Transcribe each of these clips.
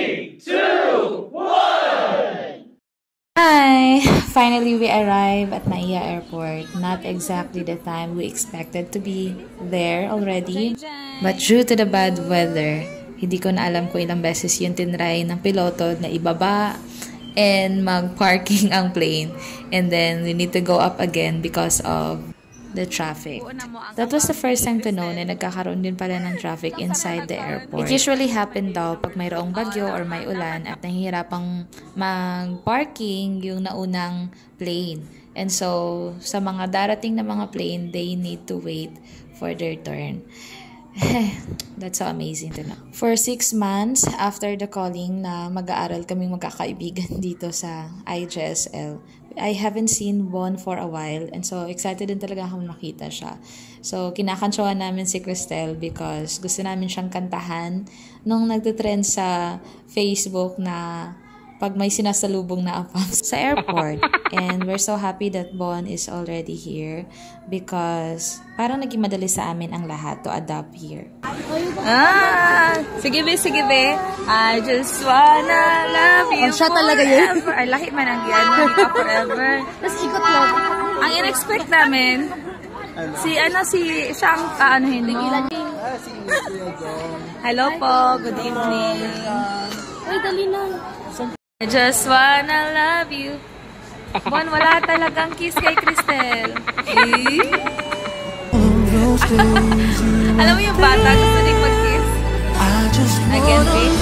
3, 2, 1! Hi! Finally, we arrive at Naiya Airport. Not exactly the time we expected to be there already. But due to the bad weather, hindi ko na alam kung ilang beses yung tinry ng piloto na ibaba and mag-parking ang plane. And then, we need to go up again because of the traffic. That was the first time to know na nagkakaroon din pala ng traffic inside the airport. It usually happen daw pag mayroong bagyo or may ulan at nahihirapang mag-parking yung naunang plane. And so, sa mga darating na mga plane, they need to wait for their turn. That's so amazing to know. For 6 months after the calling na mag-aaral kaming magkakaibigan dito sa IJSL, I haven't seen Bon for a while, and so excited din talaga akong makita siya. So kinakantsawan namin si Cristel because gusto namin siyang kantahan nung nagtitrend sa Facebook na pag may sinasalubong na APAMS sa airport. And we're so happy that Bon is already here because parang naging madali sa amin ang lahat to adapt here. Sige be, sige be. I just wanna love you siya talaga yun. forever. Ay, lahi man ang yan. Hindi forever. Tapos ikot lang. Ang in-expect namin, siya ang kaanuhin mo. Hello po, good evening. Ay, dali na. I just wanna love you. Bon, wala talagang kiss kay Cristel. Alam mo yung bata, gusto din mag-kiss? Again, babe.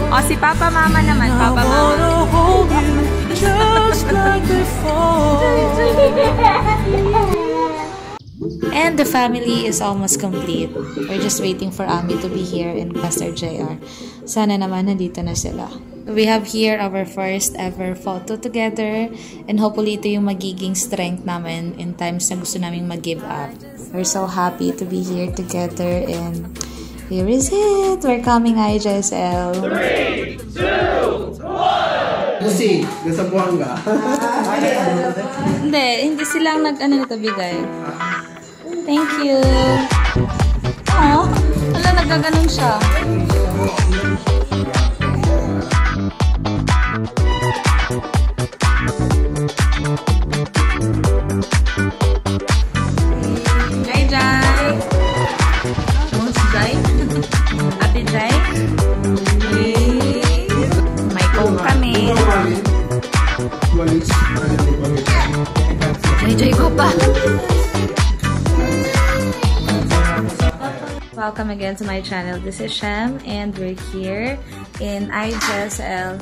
O, si Papa Mama naman. Papa Mama. And the family is almost complete. We're just waiting for Ami to be here and Pastor JR. Sana naman nandito na sila. We have here our first ever photo together, and hopefully ito yung magiging strength namin in times na gusto namin mag-give up. We're so happy to be here together, and here is it. We're coming IJSL. 3, 2, 1! Lucy, nasa Buanga. Hindi silang nag-bigay. Thank you. Oh, wala, nagaganon siya. Hi, Jai. Oh, si Jai? Ate Jai? May coke kami. Jai ko pa. Welcome again to my channel. This is Shem, and we're here in IJSL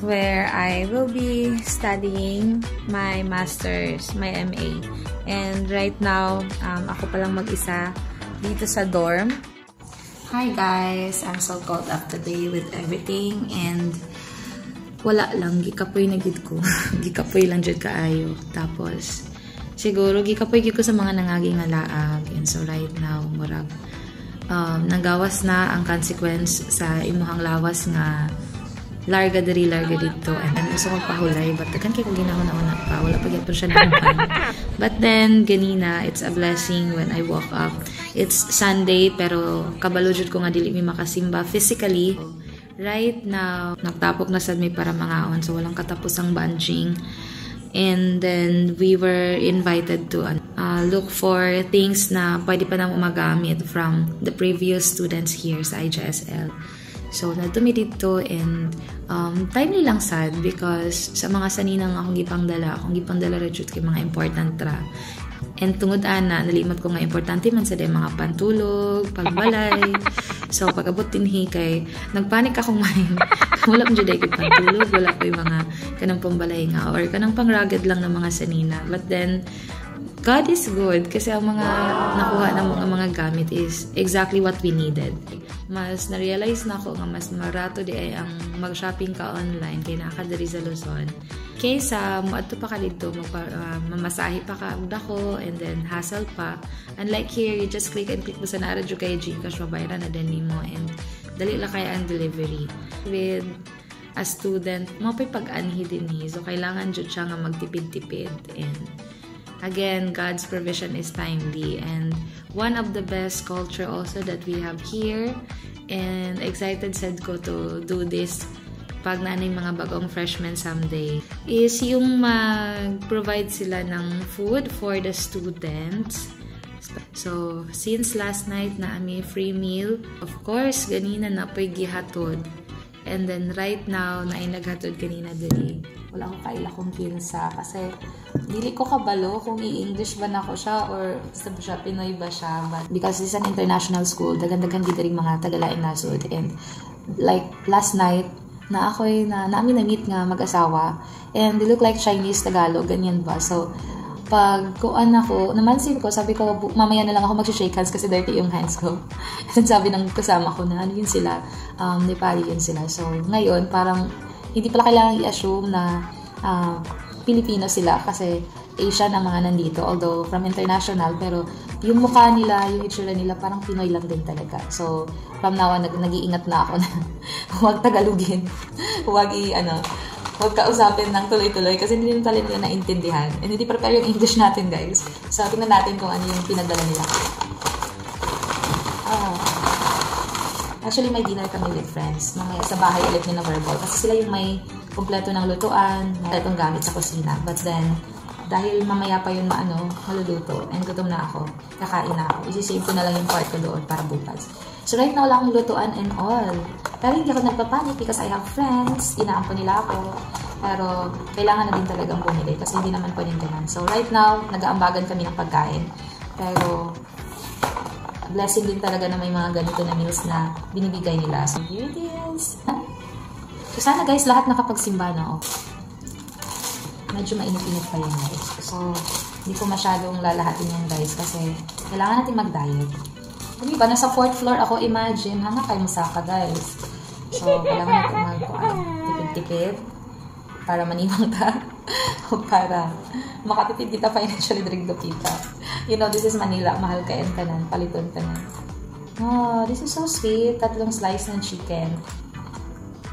where I will be studying my master's, my MA. And right now, ako palang mag-isa dito sa dorm. Hi guys! I'm so caught up today with everything, and wala lang, gikapoy na gid ko. Gikapoy lang dyan kaayo. Tapos, siguro, gikapoy gid ko sa mga nangaging alaag. And so right now, murag, nagawas na ang consequence sa imuhang lawas nga larga diri larga dito, and then gusto ko pahulay but kan kay ko ginahuna-una pa wala pa gyud siya naman. But then ganina, it's a blessing when I woke up. It's Sunday pero kabalo jud ko nga dili mi makasimba physically. Right now nagtapok na sad mi para mangaon, so walang katapusang bunching. And then we were invited to look for things na pwede pa naman magamit from the previous students here sa IJSL. So natumi dito, and timely lang sad because sa mga saninang akong gipangdala rejud kay mga important ra. And tungod ana, nalimot ko nga importante man sa day mga pantulog, pagbalay. So pag-abot dinhi kay nagpanik akong mind. Wala mo dyan kay pantulog, wala ko yung mga kanang pambalay nga or kanang pangragad lang ng mga sanina. But then God is good kasi ang mga nakuha ng mga gamit is exactly what we needed. Mas na-realize na ako nga mas marato di ay ang mag-shopping ka online kay nakadiri sa Luzon. Kaysa muadto pa ka dito, mamasahe pa ka dako and then hassle pa. Unlike here, you just click and click mo sa naradyo kay Gcash, mabayaran na din mo, and dali lang kaya ang delivery. With a student, mapay pag-anhi din so kailangan dyan siya nga magtipid-tipid. And again, God's provision is timely, and one of the best culture also that we have here. And excited sad ko to do this pag na yung mga bagong freshmen someday, is yung mag-provide sila ng food for the students. So, since last night na may free meal, of course, ganina na po'y gihatod. And then, right now, na ay naghatod ganina dali. Wala akong kaila kong kinsa kasi dili ko kabalo kung i-English ba na ko siya or sa siya, Pinoy ba siya. But because it's an international school, dagan-dagan gidaring mga Tagalaing nasod. And like last night, na ako'y namin na-meet nga mag-asawa. And they look like Chinese, Tagalog, ganyan ba. So, pag kuan ako, namansin ko, sabi ko, mamaya na lang ako mag-shake hands kasi dirty yung hands ko. And sabi ng kasama ko na, ano yun sila, Nepali yun sila. So, ngayon, parang, hindi pala kailangan i-assume na Pilipino sila kasi Asian ang mga nandito. Although, from international, pero yung mukha nila, yung itsura nila, parang Pinoy lang din talaga. So, from now on, nag-iingat na ako na huwag Tagalogin. Huwag kausapin ng tuloy-tuloy kasi hindi nila talaga naintindihan. And hindi prepare yung English natin, guys. So, tingnan natin kung ano yung pinadala nila. Actually, may dinner kami with friends. Mamaya sa bahay ulit nila verbal. Kasi sila yung may kompleto ng lutuan, kompletong gamit sa kusina. But then, dahil mamaya pa yun maluluto, and gutom na ako, kakain na ako. Isisave ko na lang yung part ko doon para bukas. So right now, lang lutuan and all. Pero hindi ako nagpapanik because I have friends. Inaampon nila ako. Pero kailangan na din talagang bumili kasi hindi naman panindahan. So right now, nag-aambagan kami ng pagkain. Pero blessing din talaga na may mga ganito na meals na binibigay nila. So here it is. So sana guys, lahat nakapagsimba na. Medyo mainit-init pa yun guys. So, hindi ko masyadong lalahatin yung guys kasi kailangan natin mag-diet. Hindi ba? Nasa 4th floor ako, imagine. Hanga kayo masaka guys. So, kailangan natin tipid-tipid para manimang ta. O para makatipid kita financially during the kita. You know, this is Manila. Mahal ka and kanan. Paliton ka na. Oh, this is so sweet. 3 slice ng chicken.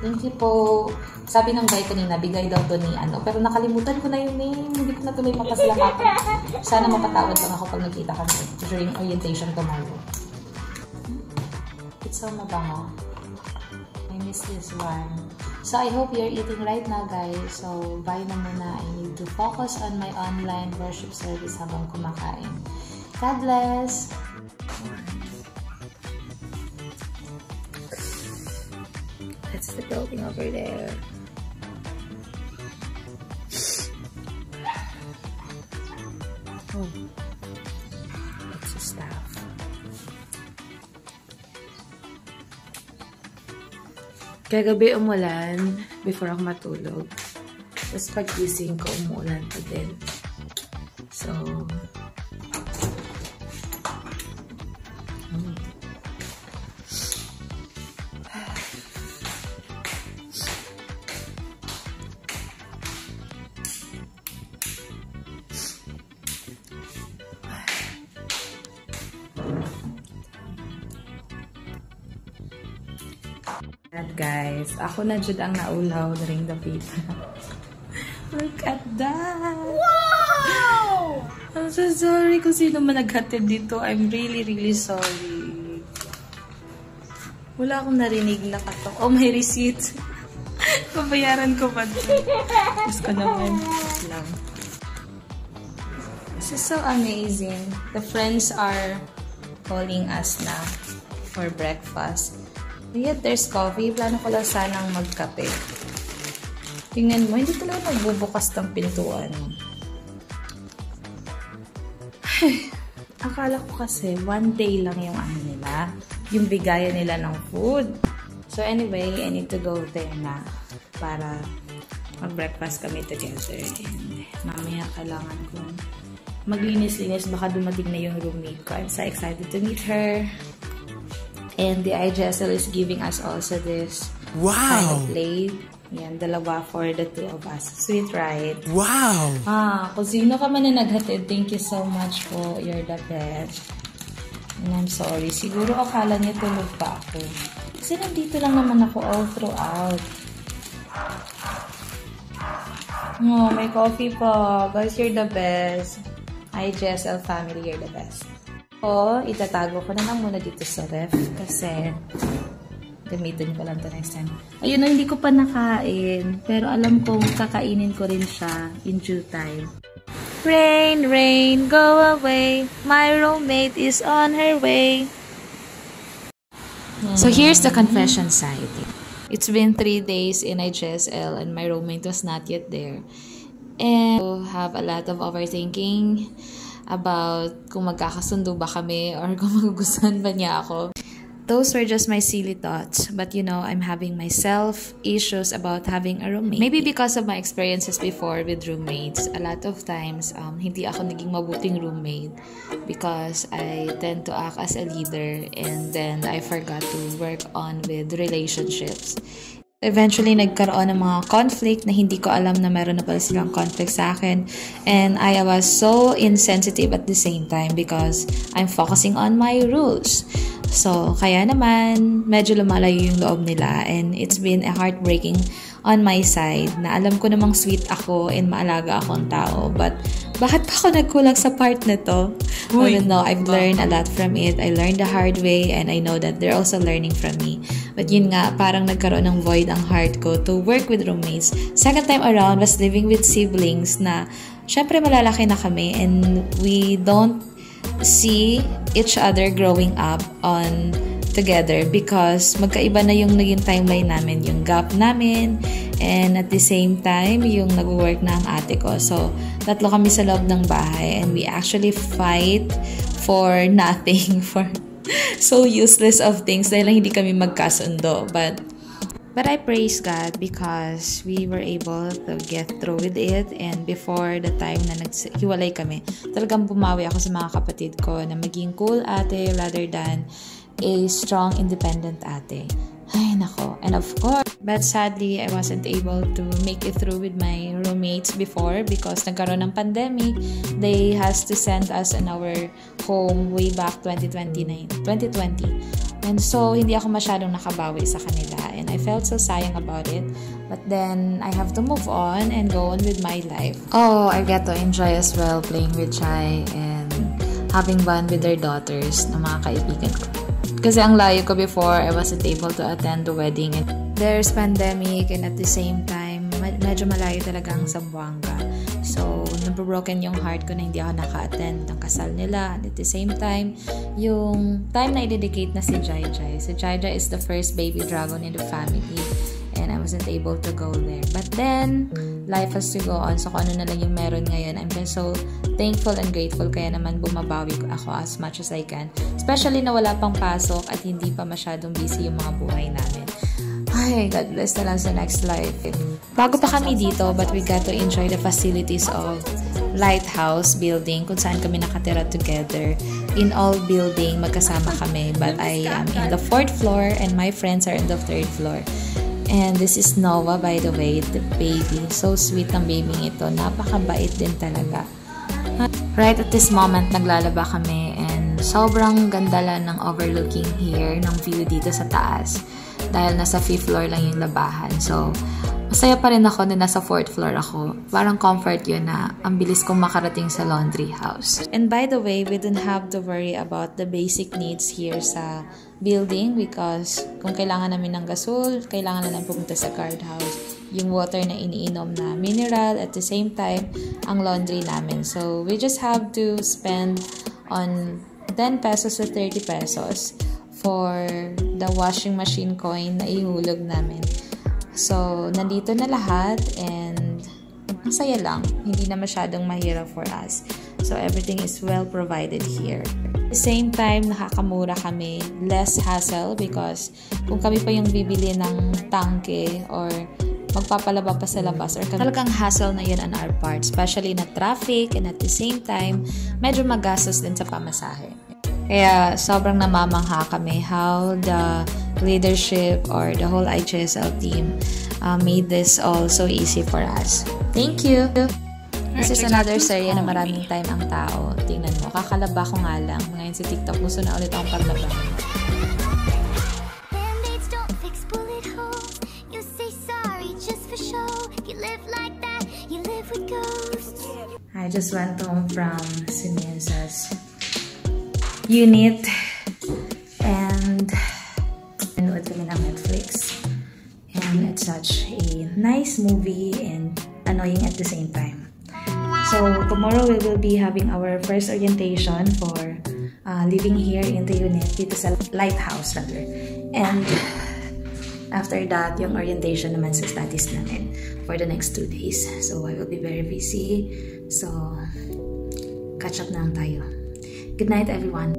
Thank you po. Sabi ng guy kanina, bigay daw to ni pero nakalimutan ko na yung name. Hindi ko na tuloy mapasalamapan. Sana mapatawad lang ako pag nagkita kami during orientation tomorrow. It's so mabango. I miss this one. So, I hope you're eating right now, guys. So, bye na muna. I need to focus on my online worship service habang kumakain. God bless! That's the building over there. Oh, that's the staff. Kagabi umulan before ako matulog. Tapos pag-gising ko, umulan pa din. So, guys, ako na jud ang naulaw during the pita. Look at that! Wow! I'm so sorry kung sino man naghatid dito. I'm really, really sorry. Wala akong narinig na katok. Oh, may receipt. Pabayaran ko pa doon. Gusto ko naman. Lang. This is so amazing. The friends are calling us na for breakfast. Yet there's coffee. Plano ko lang sanang magkape. Tingnan mo, hindi talaga magbubukas ng pintuan. Akala ko kasi one day lang yung nila. Yung bigayan nila ng food. So anyway, I need to go there na para mag-breakfast kami together. And mamaya kailangan kong maglinis-linis. Baka dumating na yung roommate ko. I'm so excited to meet her. And the IGSL is giving us also this kind of plate. Yan, dalawa for the 2 of us. Sweet, right? Wow! Kung sino ka man na naghatid, thank you so much po. You're the best. And I'm sorry. Siguro akala niya tulog pa ako. Kasi nandito lang naman ako all throughout. Oh, may coffee pa. Guys, you're the best. IGSL family, you're the best. Itatago ko na lang muna dito sa ref kasi gamitin ko lang to next time. Ayun na, hindi ko pa nakain. Pero alam kong kakainin ko rin siya in due time. Rain, rain, go away. My roommate is on her way. So here's the confession side. It's been 3 days in IGSL and my roommate was not yet there. And I have a lot of overthinking about kung magkakasundo ba kami or kung magugustuhan ba niya ako. Those were just my silly thoughts. But you know, I'm having myself issues about having a roommate. Maybe because of my experiences before with roommates, a lot of times, hindi ako naging mabuting roommate because I tend to act as a leader and then I forgot to work on with relationships. Eventually, nagkaroon ng mga conflict na hindi ko alam na meron na pala silang conflict sa akin. And I was so insensitive at the same time because I'm focusing on my rules. So, kaya naman, medyo lumalayo yung loob nila and it's been a heartbreaking on my side na alam ko namang sweet ako and maalaga akong tao. But, bakit pa ako nagkulang sa part na to? Even though I've learned a lot from it, I learned the hard way and I know that they're also learning from me. But yun nga, parang nagkaroon ng void ang heart ko to work with roommates. Second time around was living with siblings na syempre malalaki na kami and we don't see each other growing up on together because magkaiba na yung naging timeline namin, yung gap namin, and at the same time, yung nag-work na ang ate ko. So, tatlo kami sa loob ng bahay and we actually fight for nothing, for so useless of things dahil lang hindi kami magkasundo. But I praise God because we were able to get through with it and before the time na naghiwalay kami, talagang bumawi ako sa mga kapatid ko na maging cool ate rather than a strong, independent ate. Ay, nako. And of course, but sadly, I wasn't able to make it through with my roommates before because nagkaroon ng pandemic. They has to send us in our home way back 2020. And so, hindi ako masyadong nakabawi sa kanila. And I felt so sayang about it. But then, I have to move on and go on with my life. Oh, I get to enjoy as well playing with Chai and having fun with their daughters ng mga kaibigan ko. Kasi ang layo ko before, I wasn't able to attend the wedding. There's pandemic and at the same time, medyo malayo talaga ang Zamboanga. So, nabroken yung heart ko na hindi ako naka-attend ng kasal nila. And at the same time, yung time na i-dedicate na si Jai Jai. Si Jai Jai is the first baby dragon in the family. And I wasn't able to go there. But then, life has to go on. So, kung ano na lang yung meron ngayon, I'm just so thankful and grateful. Kaya naman bumabawi ako as much as I can. Especially na wala pang pasok at hindi pa masyadong busy yung mga buhay namin. Ay, God bless na lang sa next life. Bago pa kami dito, but we got to enjoy the facilities of Lighthouse building kung saan kami nakatira together. In all building, magkasama kami. But I am in the 4th floor and my friends are in the 3rd floor. And this is Noah, by the way, the baby. So sweet ang baby ito. Napakabait din talaga. Right at this moment, naglalaba kami and sobrang ganda lang ng overlooking here, ng view dito sa taas. Dahil nasa 5th floor lang yung labahan. So, masaya pa rin ako na nasa 4th floor ako. Parang comfort yun na ang bilis kong makarating sa laundry house. And by the way, we don't have to worry about the basic needs here sa building because kung kailangan namin ng gasol, kailangan na lang pumunta sa guard house. Yung water na iniinom na mineral at the same time, ang laundry namin. So, we just have to spend on 10 pesos to 30 pesos for the washing machine coin na ihulog namin. So, nandito na lahat and masaya lang. Hindi na masyadong mahirap for us. So, everything is well provided here. At the same time, nakakamura kami. Less hassle because kung kami pa yung bibili ng tangke or magpapalaba pa sa labas or talagang hassle na yun on our part. Especially na traffic and at the same time, medyo magastos din sa pamasahe. Kaya sobrang namamangha kami how the leadership or the whole IGSL team made this all so easy for us. Thank you! This is another serye na maraming time ang tao. Tingnan mo, kakalaba ko nga lang. Ngayon si TikTok, gusto na ulit akong paglaba. I just went home from Siniesas. unit and nanood kami ng Netflix. And it's such a nice movie and annoying at the same time. So tomorrow we will be having our first orientation for living here in the unit dito sa lighthouse rather. And after that, yung orientation naman sa studies namin for the next 2 days. So I will be very busy. So catch up na lang tayo. Good night, everyone.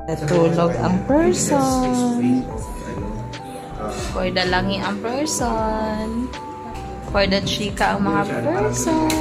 Natulog ang person. For the langi ang person. For the chika ang mga person.